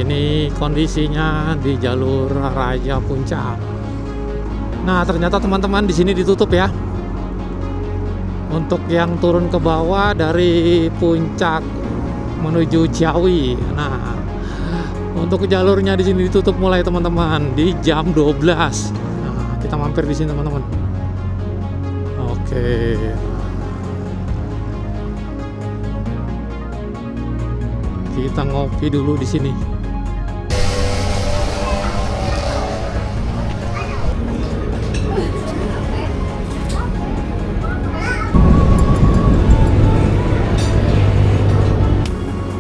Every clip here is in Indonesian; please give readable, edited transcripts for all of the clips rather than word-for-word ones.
Ini kondisinya di jalur Raja Puncak. Nah, ternyata teman-teman di sini ditutup ya. Untuk yang turun ke bawah dari puncak menuju Ciawi. Nah, untuk jalurnya di sini ditutup mulai teman-teman di jam 12. Nah, kita mampir di sini teman-teman. Oke. Kita ngopi dulu di sini.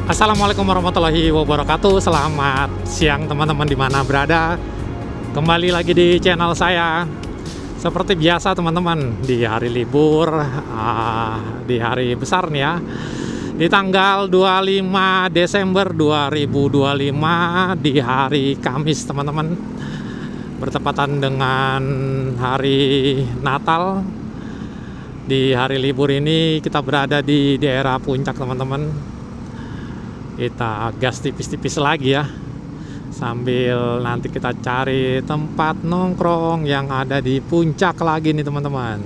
Assalamualaikum warahmatullahi wabarakatuh. Selamat siang teman-teman di mana berada. Kembali lagi di channel saya. Seperti biasa teman-teman, di hari libur, di hari besar nih ya, di tanggal 25 Desember 2025, di hari Kamis teman-teman, bertepatan dengan hari Natal. Di hari libur ini kita berada di daerah puncak teman-teman. Kita gas tipis-tipis lagi ya, sambil nanti kita cari tempat nongkrong yang ada di puncak lagi nih teman-teman.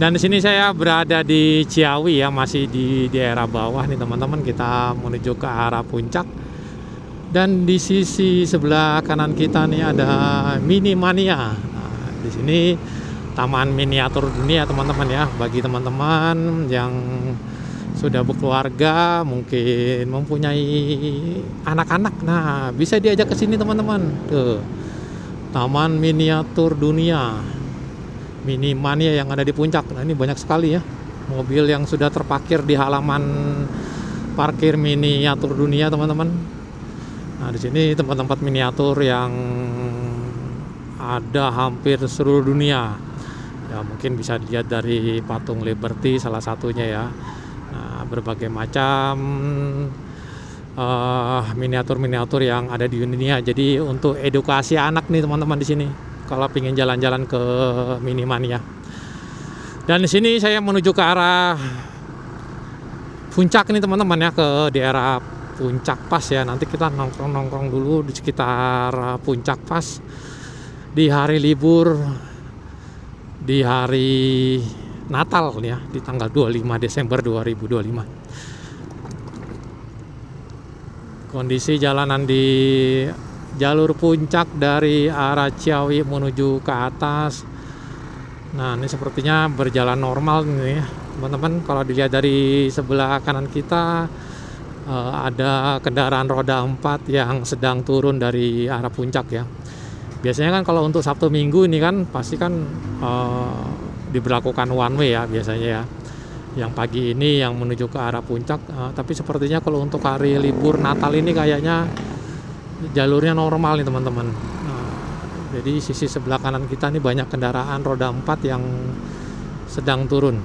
Dan di sini saya berada di Ciawi ya, masih di daerah bawah nih teman-teman. Kita menuju ke arah puncak. Dan di sisi sebelah kanan kita nih ada Mini Mania. Nah, di sini taman miniatur dunia teman-teman ya, bagi teman-teman yang sudah berkeluarga, mungkin mempunyai anak-anak. Nah, bisa diajak ke sini teman-teman. Tuh, taman miniatur dunia Mini Mania yang ada di puncak. Nah, ini banyak sekali ya mobil yang sudah terparkir di halaman parkir miniatur dunia teman-teman. Nah, di sini tempat-tempat miniatur yang ada hampir seluruh dunia. Ya, mungkin bisa dilihat dari patung Liberty salah satunya ya. Nah, berbagai macam miniatur-miniatur yang ada di dunia. Jadi untuk edukasi anak nih teman-teman di sini, kalau ingin jalan-jalan ke Mini Mania. Dan di sini saya menuju ke arah puncak nih teman-teman ya, ke daerah puncak pas ya. Nanti kita nongkrong-nongkrong dulu di sekitar puncak pas di hari libur, di hari Natal ya, di tanggal 25 Desember 2025. Kondisi jalanan di jalur puncak dari arah Ciawi menuju ke atas. Nah, ini sepertinya berjalan normal nih ya teman-teman. Kalau dilihat dari sebelah kanan kita, ada kendaraan roda 4 yang sedang turun dari arah puncak ya. Biasanya kan kalau untuk Sabtu Minggu ini kan pasti kan diberlakukan one way ya biasanya ya. Yang pagi ini yang menuju ke arah puncak, tapi sepertinya kalau untuk hari libur Natal ini kayaknya jalurnya normal nih teman-teman. Jadi sisi sebelah kanan kita nih banyak kendaraan roda 4 yang sedang turun.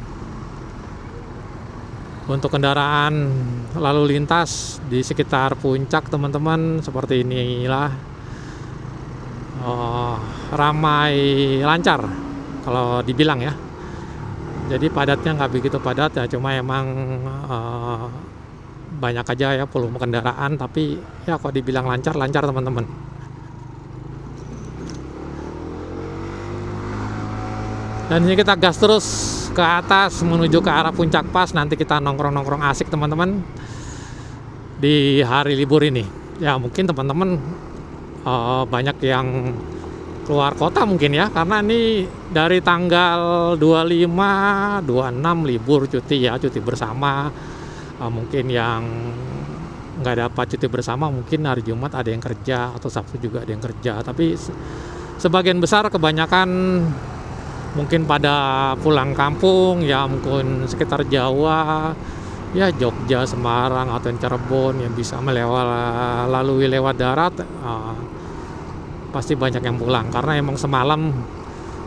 Untuk kendaraan lalu lintas di sekitar puncak teman-teman, seperti inilah, ramai lancar kalau dibilang ya. Jadi padatnya nggak begitu padat ya, cuma emang banyak aja ya volume kendaraan, tapi ya kalau dibilang lancar teman-teman. Dan ini kita gas terus ke atas menuju ke arah puncak pas. Nanti kita nongkrong-nongkrong asik teman-teman di hari libur ini. Ya mungkin teman-teman banyak yang keluar kota mungkin ya, karena ini dari tanggal 25, 26 libur cuti ya, cuti bersama. Mungkin yang nggak dapat cuti bersama mungkin hari Jumat ada yang kerja, atau Sabtu juga ada yang kerja. Tapi sebagian besar, kebanyakan mungkin pada pulang kampung ya, mungkin sekitar Jawa ya, Jogja, Semarang, atau Cirebon yang bisa melalui lewat darat. Pasti banyak yang pulang, karena emang semalam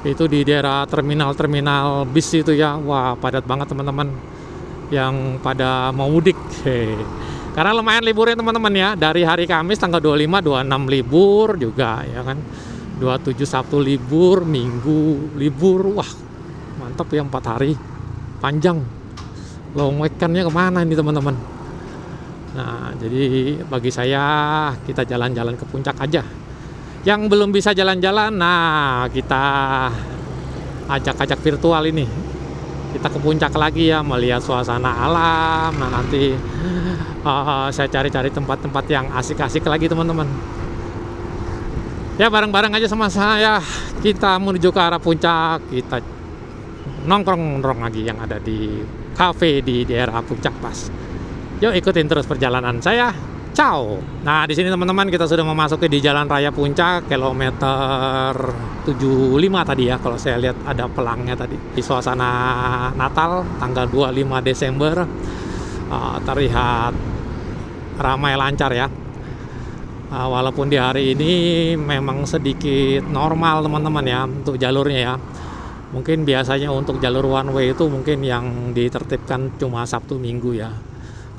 itu di daerah terminal bis itu ya, wah padat banget teman-teman yang pada mau mudik. Karena lumayan liburnya teman-teman ya, dari hari Kamis tanggal 25, 26 libur juga ya kan, 27 Sabtu libur, Minggu libur. Wah mantap ya, 4 hari panjang. Long weekendnya kemana ini teman-teman? Nah, jadi bagi saya kita jalan-jalan ke puncak aja. Yang belum bisa jalan-jalan, nah kita ajak-ajak virtual ini. Kita ke puncak lagi ya, melihat suasana alam. Nah, nanti saya cari-cari tempat-tempat yang asik-asik lagi teman-teman. Ya bareng-bareng aja sama saya, kita menuju ke arah puncak. Kita nongkrong-nongkrong lagi yang ada di cafe di daerah Puncak Pas. Yuk ikutin terus perjalanan saya. Ciao. Nah, di sini teman-teman kita sudah memasuki di Jalan Raya Puncak kilometer 75 tadi ya. Kalau saya lihat ada pelangnya tadi. Di suasana Natal tanggal 25 Desember terlihat ramai lancar ya. Walaupun di hari ini memang sedikit normal teman-teman ya untuk jalurnya ya. Mungkin biasanya untuk jalur one way itu mungkin yang ditertibkan cuma Sabtu Minggu ya.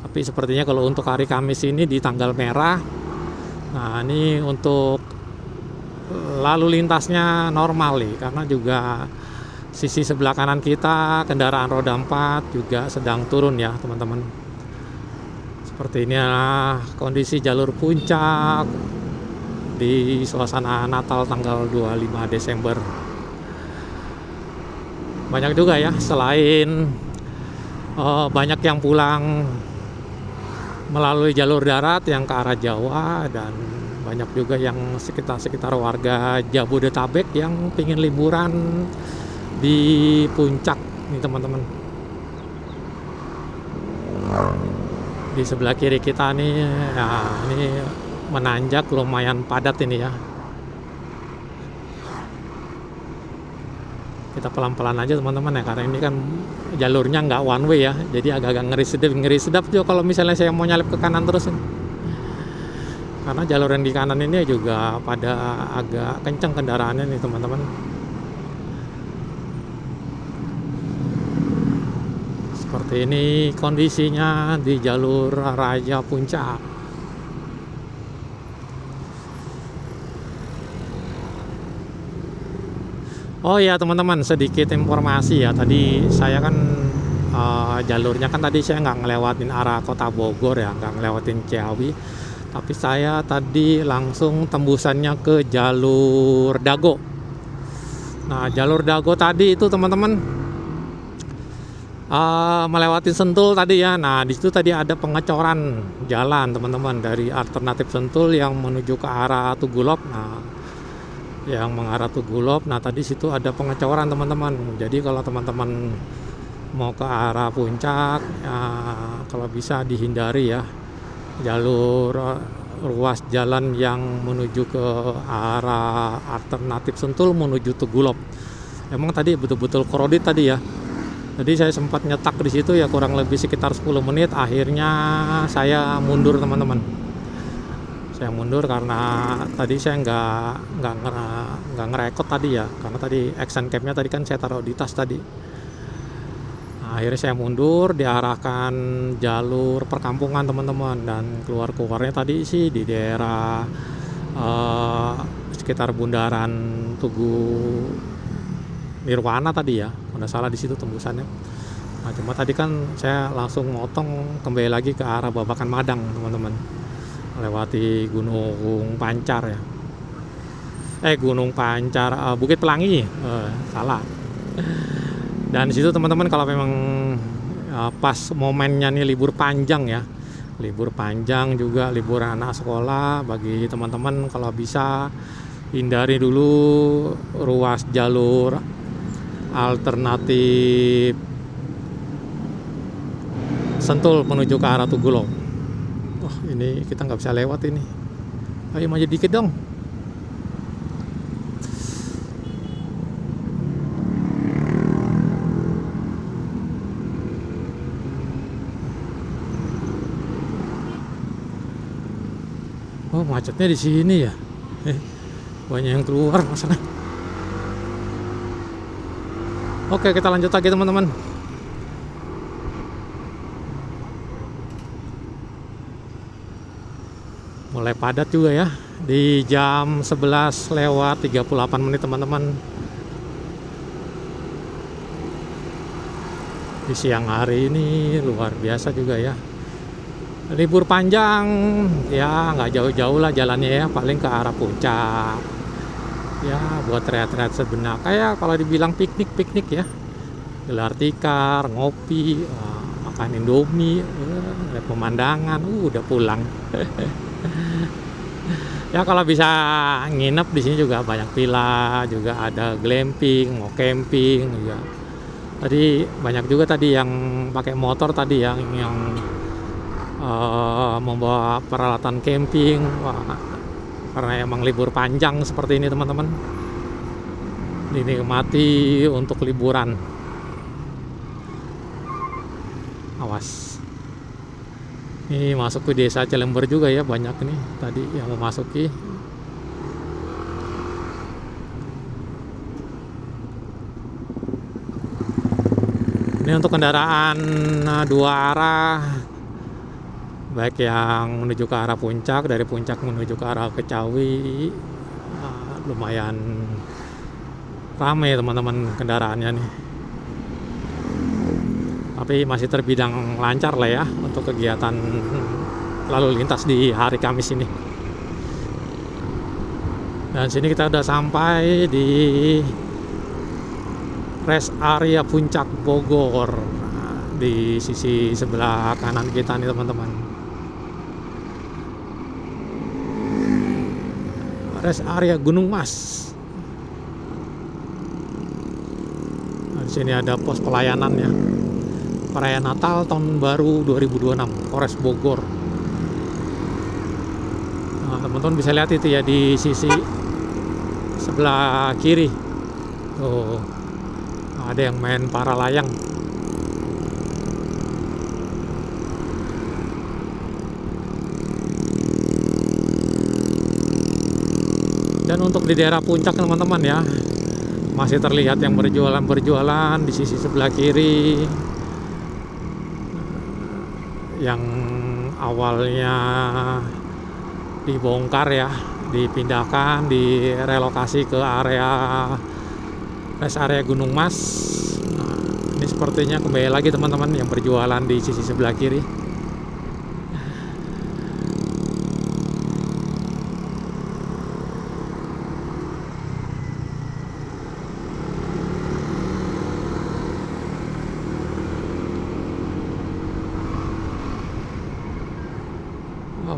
Tapi sepertinya kalau untuk hari Kamis ini di tanggal merah, nah ini untuk lalu lintasnya normal nih, karena juga sisi sebelah kanan kita kendaraan roda 4 juga sedang turun ya teman-teman. Seperti ini kondisi jalur puncak di suasana Natal tanggal 25 Desember. Banyak juga ya, selain banyak yang pulang melalui jalur darat yang ke arah Jawa, dan banyak juga yang sekitar warga Jabodetabek yang pingin liburan di puncak nih teman-teman. Di sebelah kiri kita nih ya, ini menanjak lumayan padat ini ya. Kita pelan-pelan aja teman-teman ya, karena ini kan jalurnya nggak one way ya, jadi agak-agak ngeri sedap juga kalau misalnya saya mau nyalip ke kanan terus ini. Karena jalur yang di kanan ini juga pada agak kencang kendaraannya nih teman-teman. Seperti ini kondisinya di jalur raya puncak. Oh ya teman-teman, sedikit informasi ya. Tadi saya kan jalurnya kan tadi saya nggak ngelewatin arah kota Bogor ya, nggak ngelewatin Ciawi. Tapi saya tadi langsung tembusannya ke jalur Dago. Nah jalur Dago tadi itu teman-teman melewati Sentul tadi ya. Nah di situ tadi ada pengecoran jalan teman-teman dari alternatif Sentul yang menuju ke arah Tugulok. Nah yang mengarah Tugulop. Nah tadi situ ada pengecoran teman-teman. Jadi kalau teman-teman mau ke arah puncak ya, kalau bisa dihindari ya jalur ruas jalan yang menuju ke arah alternatif Sentul menuju Tugulop. Emang tadi betul-betul korodit tadi ya. Jadi saya sempat nyetak di situ ya kurang lebih sekitar 10 menit. Akhirnya saya mundur teman-teman. Saya mundur karena tadi saya nggak ngerekod tadi ya, karena tadi action capnya tadi kan saya taruh di tas tadi. Nah, akhirnya saya mundur diarahkan jalur perkampungan teman-teman, dan keluarnya tadi sih di daerah sekitar bundaran Tugu Nirwana tadi ya, nggak salah di situ tembusannya. Nah cuma tadi kan saya langsung motong kembali lagi ke arah Babakan Madang teman-teman, melewati Gunung Pancar ya, Gunung Pancar, Bukit Pelangi, salah. Dan di situ teman-teman kalau memang pas momennya nih libur panjang ya, libur panjang juga libur anak sekolah, bagi teman-teman kalau bisa hindari dulu ruas jalur alternatif Sentul menuju ke arah Tugulok. Ini kita nggak bisa lewat ini. Ayo maju dikit dong. Oh macetnya di sini ya. Banyak yang keluar masalah. Oke kita lanjut lagi teman-teman. Mulai padat juga ya di jam 11 lewat 38 menit teman-teman. Di siang hari ini luar biasa juga ya. Libur panjang ya nggak jauh-jauh lah jalannya ya, paling ke arah puncak ya, buat rehat-rehat sebentar, kayak kalau dibilang piknik-piknik ya, gelar tikar, ngopi, makan indomie, lihat pemandangan, udah pulang. Ya kalau bisa nginep di sini juga banyak villa, juga ada glamping, mau camping juga. Tadi banyak juga tadi yang pakai motor tadi yang membawa peralatan camping. Wah, karena emang libur panjang seperti ini teman-teman, dinikmati untuk liburan. Awas, ini masuk ke desa Cilember juga ya, banyak nih tadi yang memasuki. Ini untuk kendaraan dua arah, baik yang menuju ke arah puncak, dari puncak menuju ke arah Kecawi, lumayan ramai teman-teman kendaraannya nih. Tapi masih terbilang lancar lah ya untuk kegiatan lalu lintas di hari Kamis ini. Dan sini kita udah sampai di rest area Puncak Bogor, di sisi sebelah kanan kita nih teman-teman. Rest area Gunung Mas. Nah, di sini ada pos pelayanannya. Perayaan Natal Tahun Baru 2026, Polres Bogor. Nah, teman-teman bisa lihat itu ya di sisi sebelah kiri. Tuh, ada yang main para layang. Dan untuk di daerah puncak teman-teman ya, masih terlihat yang berjualan di sisi sebelah kiri, yang awalnya dibongkar ya, dipindahkan, direlokasi ke rest area Gunung Mas. Nah, ini sepertinya kembali lagi teman-teman yang berjualan di sisi sebelah kiri.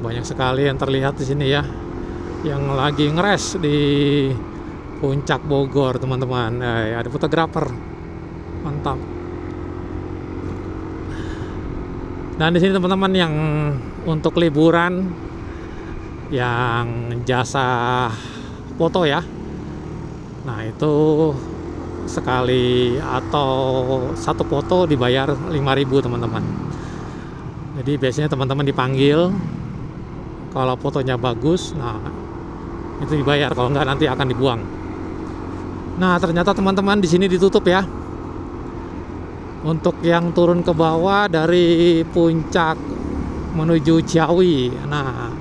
Banyak sekali yang terlihat di sini ya, yang lagi ngeres di Puncak Bogor teman-teman. Ada fotografer, mantap. Dan di sini teman-teman yang untuk liburan, yang jasa foto ya, nah itu sekali atau satu foto dibayar 5.000 teman-teman. Jadi biasanya teman-teman dipanggil. Kalau fotonya bagus, nah itu dibayar. Kalau enggak nanti akan dibuang. Nah ternyata teman-teman di sini ditutup ya. Untuk yang turun ke bawah dari puncak menuju Ciawi. Nah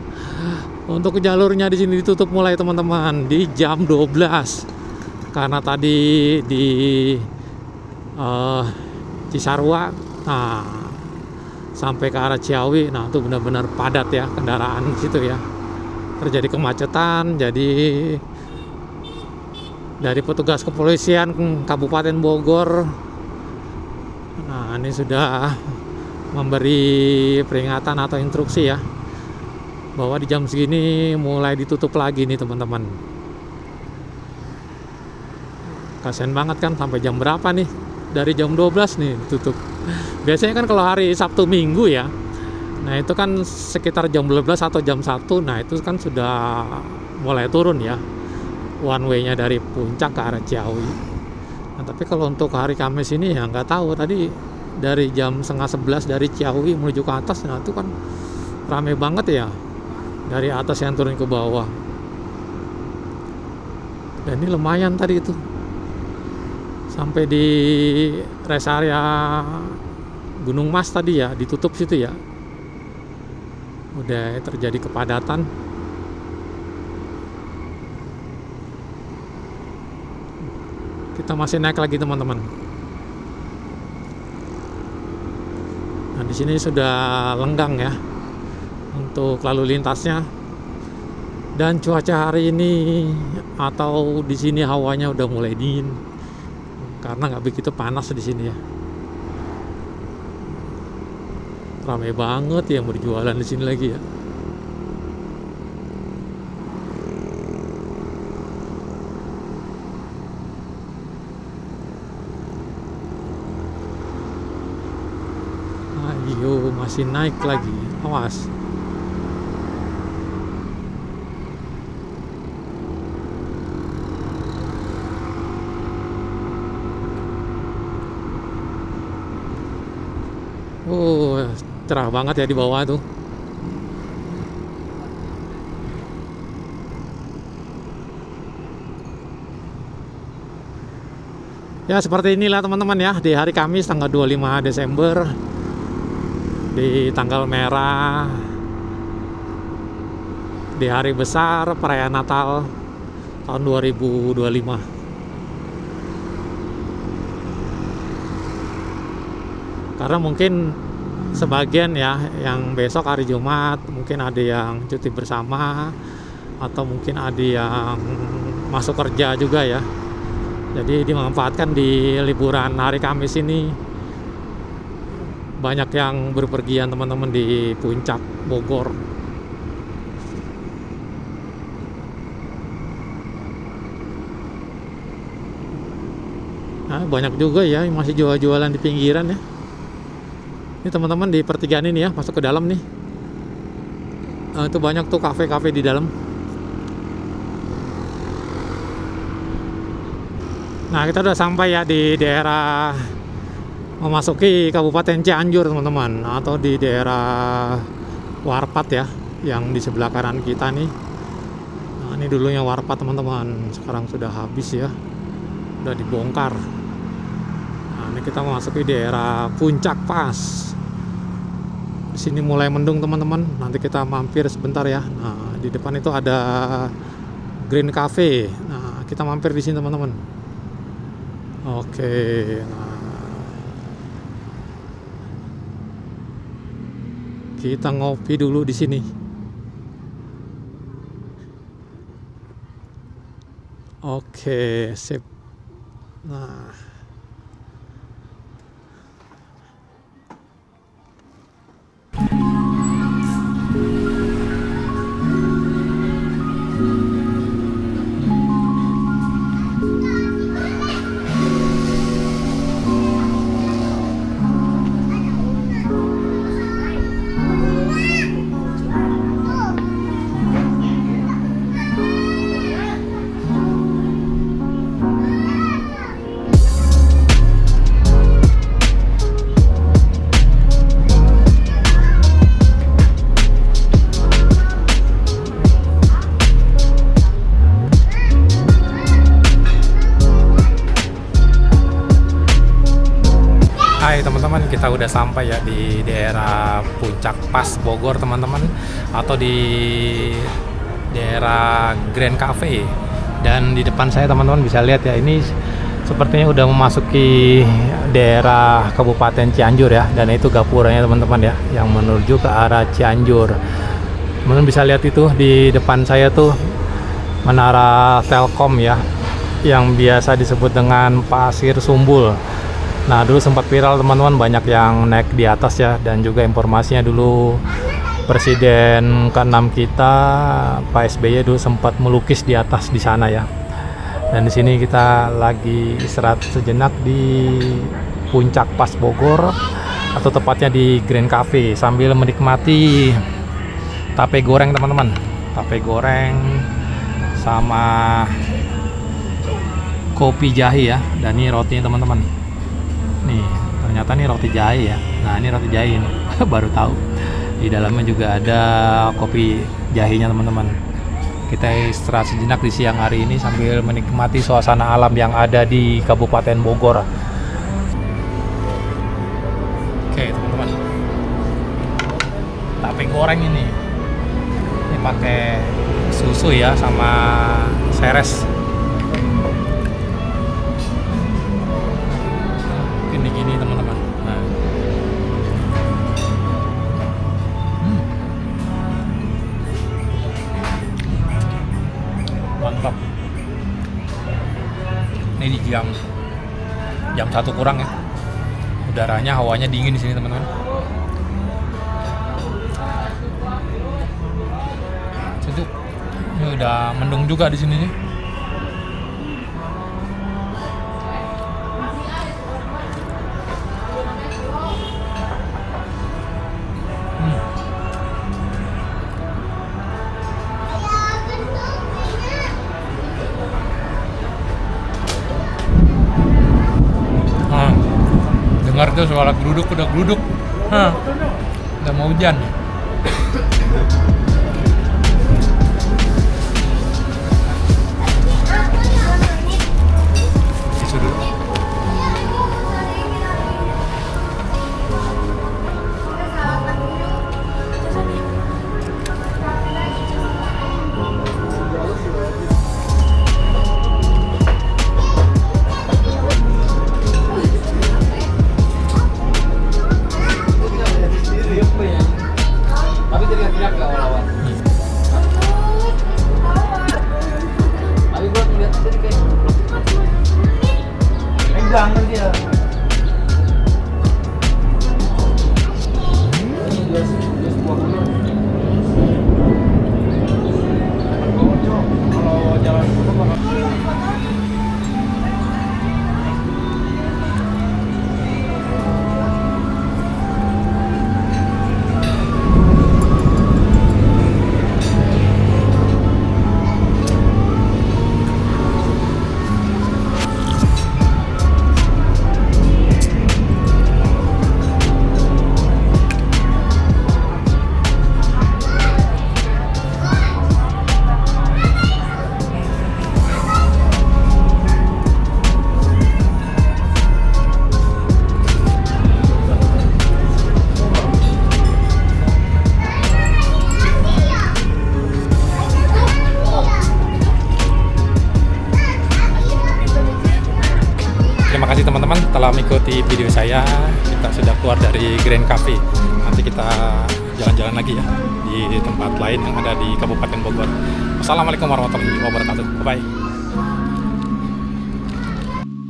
untuk jalurnya di sini ditutup mulai teman-teman di jam 12. Karena tadi di Cisarua, nah sampai ke arah Ciawi, nah itu benar-benar padat ya kendaraan di situ ya, terjadi kemacetan. Jadi dari petugas kepolisian Kabupaten Bogor, nah ini sudah memberi peringatan atau instruksi ya, bahwa di jam segini mulai ditutup lagi nih teman-teman. Kasian banget kan, sampai jam berapa nih? Dari jam 12 nih tutup. Biasanya kan kalau hari Sabtu Minggu ya, nah itu kan sekitar jam 12 atau jam 1, nah itu kan sudah mulai turun ya one way-nya dari puncak ke arah Ciawi. Nah tapi kalau untuk hari Kamis ini ya nggak tahu, tadi dari jam 10:30 dari Ciawi menuju ke atas, nah itu kan rame banget ya, dari atas yang turun ke bawah. Dan ini lumayan tadi itu, sampai di rest area Gunung Mas tadi ya, ditutup situ ya, udah terjadi kepadatan. Kita masih naik lagi teman-teman. Nah di sini sudah lenggang ya, untuk lalu lintasnya. Dan cuaca hari ini atau di sini hawanya udah mulai dingin karena nggak begitu panas di sini ya. Ramai banget yang berjualan di sini lagi ya. Ayo, masih naik lagi. Awas. Oh, cerah banget ya di bawah tuh. Ya seperti inilah teman-teman ya, di hari Kamis tanggal 25 Desember, di tanggal merah, di hari besar perayaan Natal tahun 2025. Karena mungkin sebagian ya yang besok hari Jumat mungkin ada yang cuti bersama, atau mungkin ada yang masuk kerja juga ya. Jadi dimanfaatkan di liburan hari Kamis ini. Banyak yang berpergian teman-teman di puncak Bogor. Nah, banyak juga ya yang masih jual-jualan di pinggiran ya. Ini teman-teman di pertigaan ini ya, masuk ke dalam nih. Itu banyak tuh kafe-kafe di dalam. Nah, kita udah sampai ya di daerah memasuki Kabupaten Cianjur teman-teman, atau di daerah Warpat ya, yang di sebelah kanan kita nih. Nah, ini dulunya Warpat teman-teman, sekarang sudah habis ya, udah dibongkar. Nah, ini kita memasuki daerah Puncak Pas. Di sini mulai mendung teman-teman, nanti kita mampir sebentar ya. Nah, di depan itu ada Green Cafe. Nah, kita mampir di sini teman-teman. Oke, nah kita ngopi dulu di sini. Oke, sip. Nah, hai teman-teman, kita udah sampai ya di daerah Puncak Pas Bogor teman-teman, atau di daerah Grand Cafe. Dan di depan saya teman-teman bisa lihat ya, ini sepertinya udah memasuki daerah Kabupaten Cianjur ya, dan itu gapuranya teman-teman ya, yang menuju ke arah Cianjur. Teman-teman bisa lihat itu di depan saya tuh menara Telkom ya, yang biasa disebut dengan Pasir Sumbul. Nah, dulu sempat viral teman-teman, banyak yang naik di atas ya, dan juga informasinya dulu Presiden ke-6 kita Pak SBY dulu sempat melukis di atas di sana ya. Dan di sini kita lagi istirahat sejenak di Puncak Pas Bogor, atau tepatnya di Grand Cafe, sambil menikmati tape goreng teman-teman. Tape goreng sama kopi jahe ya, dan ini rotinya teman-teman. Nih, ternyata nih roti jahe ya. Nah, ini roti jahe ini. Baru tahu. Di dalamnya juga ada kopi jahenya teman-teman. Kita istirahat sejenak di siang hari ini sambil menikmati suasana alam yang ada di Kabupaten Bogor. Oke, teman-teman. Tape goreng ini pakai susu ya, sama seres. Gini teman-teman. Nah. jam 1 kurang ya. Udaranya, hawanya dingin di sini teman-teman. Sejuk. Ini udah mendung juga di sini nih. Dengar tuh suara geruduk, udah geruduk. Udah mau hujan. Tisu dulu. Tapi teriak-teriak gak lawan. Tapi gue ngeliat tadi kayak pegang kan dia. Kalau jalan Terima kasih teman-teman telah mengikuti video saya. Kita sudah keluar dari Grand Cafe. Nanti kita jalan-jalan lagi ya di tempat lain yang ada di Kabupaten Bogor. Wassalamualaikum warahmatullahi wabarakatuh. Bye-bye.